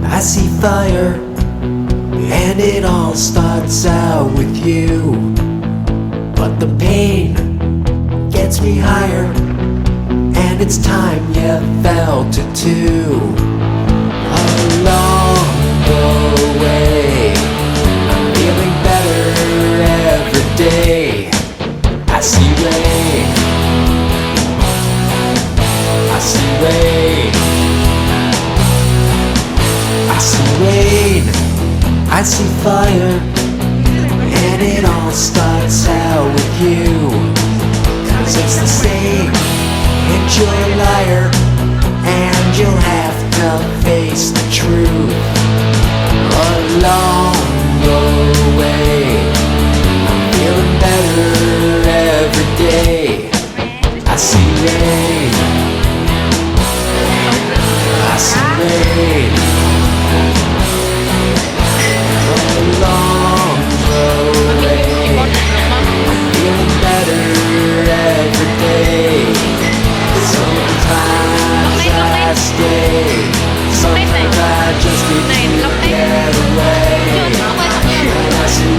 I see fire, and it all starts out with you. But the pain gets me higher, and it's time you felt it too. Along the way, I'm feeling better every day. I see rain, I see rain, I see rain, I see fire, and it all starts out with you. 'Cause it's the same, and you're a liar, and you'll have to face the truth. Along the way, I'm feeling better every day. I see rain, I see rain. Along the way, I'm feeling better every day. Sometimes I stay, sometimes I just need to get away. And I see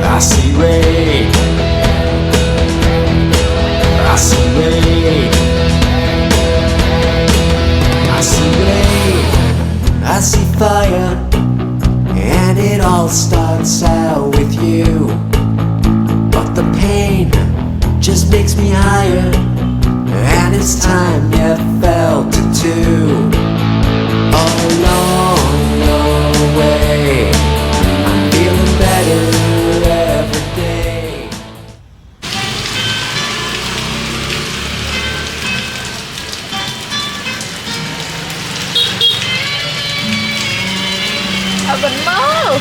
I see rain, I see rain, I see rain, I see fire, and it all starts out with you. But the pain just makes me higher, and it's time you felt it too. Along the way, I'm feeling better every day. vẫn mơ.